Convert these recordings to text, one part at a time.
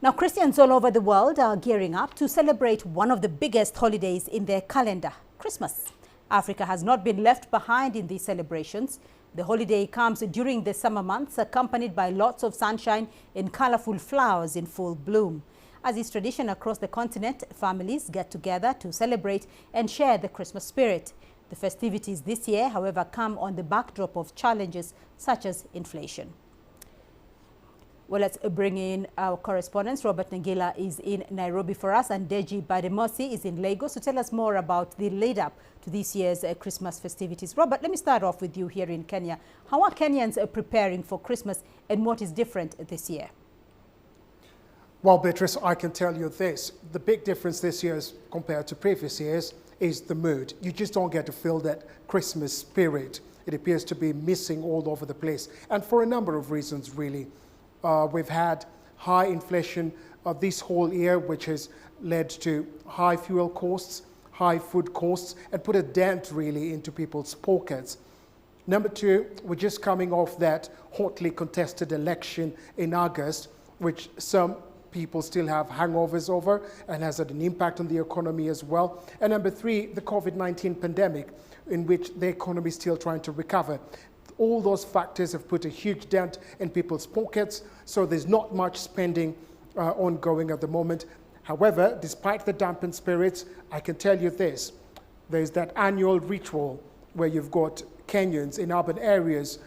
Now, Christians all over the world are gearing up to celebrate one of the biggest holidays in their calendar, Christmas. Africa has not been left behind in these celebrations. The holiday comes during the summer months, accompanied by lots of sunshine and colorful flowers in full bloom. As is tradition across the continent, families get together to celebrate and share the Christmas spirit. The festivities this year, however, come on the backdrop of challenges such as inflation. Well, let's bring in our correspondents. Robert Ngila is in Nairobi for us, and Deji Bademosi is in Lagos to tell us more about the lead-up to this year's Christmas festivities. Robert, let me start off with you here in Kenya. How are Kenyans preparing for Christmas, and what is different this year? Well, Beatrice, I can tell you this. The big difference this year as compared to previous years is the mood. You just don't get to feel that Christmas spirit. It appears to be missing all over the place, and for a number of reasons, really. We've had high inflation this whole year, which has led to high fuel costs, high food costs, and put a dent really into people's pockets. Number two, we're just coming off that hotly contested election in August, which some people still have hangovers over and has had an impact on the economy as well. And number three, the COVID-19 pandemic, in which the economy is still trying to recover. All those factors have put a huge dent in people's pockets, so there's not much spending ongoing at the moment. However, despite the dampened spirits, I can tell you this. There's that annual ritual where you've got Kenyans in urban areas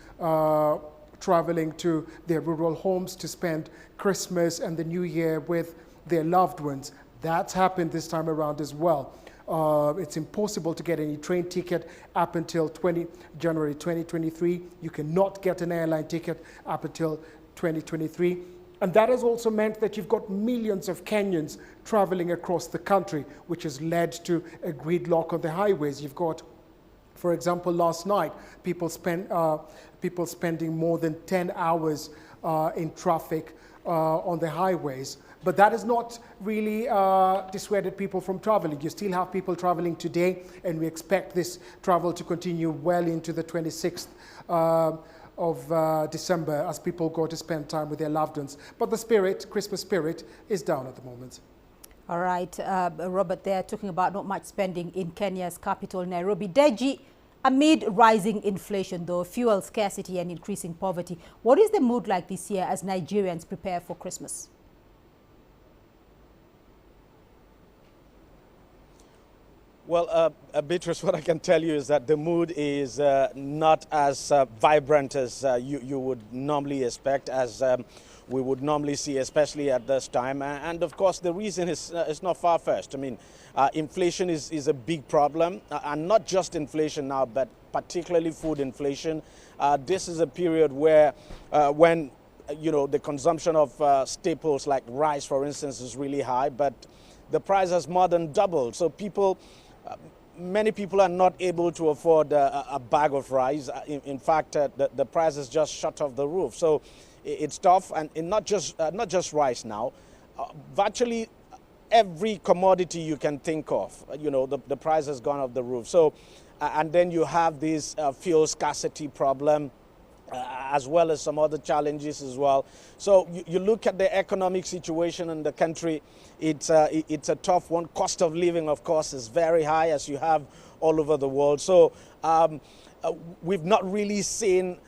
traveling to their rural homes to spend Christmas and the New Year with their loved ones. That's happened this time around as well. It's impossible to get any train ticket up until January 2023. You cannot get an airline ticket up until 2023. And that has also meant that you've got millions of Kenyans traveling across the country, which has led to a gridlock on the highways. You've got, for example, last night, people spending more than 10 hours in traffic on the highways. But that has not really dissuaded people from traveling. You still have people traveling today, and we expect this travel to continue well into the 26th of December as people go to spend time with their loved ones. But the spirit, Christmas spirit, is down at the moment. All right, Robert, they're talking about not much spending in Kenya's capital, Nairobi. Deji, amid rising inflation, though, fuel scarcity and increasing poverty, what is the mood like this year as Nigerians prepare for Christmas? Well, Beatrice, what I can tell you is that the mood is not as vibrant as you would normally expect, as we would normally see, especially at this time. And of course, the reason is not far-fetched. I mean, inflation is a big problem, and not just inflation now, but particularly food inflation. This is a period where when, you know, the consumption of staples like rice, for instance, is really high, but the price has more than doubled. So many people are not able to afford a bag of rice. In fact, the price is just shot off the roof. So it's tough, and not just rice now. Virtually every commodity you can think of, you know, the price has gone off the roof. So, and then you have this fuel scarcity problem, as well as some other challenges as well. So you look at the economic situation in the country, it's a tough one. Cost of living, of course, is very high, as you have all over the world. So we've not really seen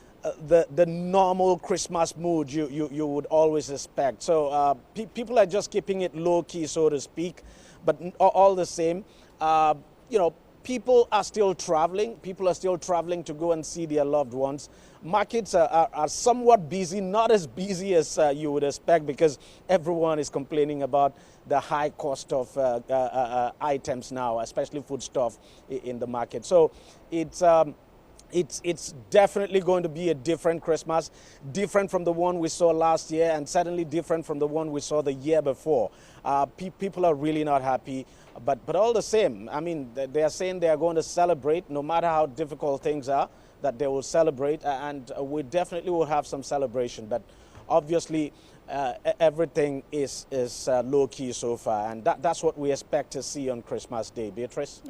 the normal Christmas mood you would always expect. So people are just keeping it low-key, so to speak, but all the same, you know, people are still traveling. People are still traveling to go and see their loved ones. Markets are somewhat busy, not as busy as you would expect, because everyone is complaining about the high cost of items now, especially foodstuff in the market. So it's definitely going to be a different Christmas, different from the one we saw last year, and certainly different from the one we saw the year before. People are really not happy, but all the same, I mean, they are saying they are going to celebrate, no matter how difficult things are, that they will celebrate, and we definitely will have some celebration. But obviously, everything is low-key so far, and that's what we expect to see on Christmas Day. Beatrice?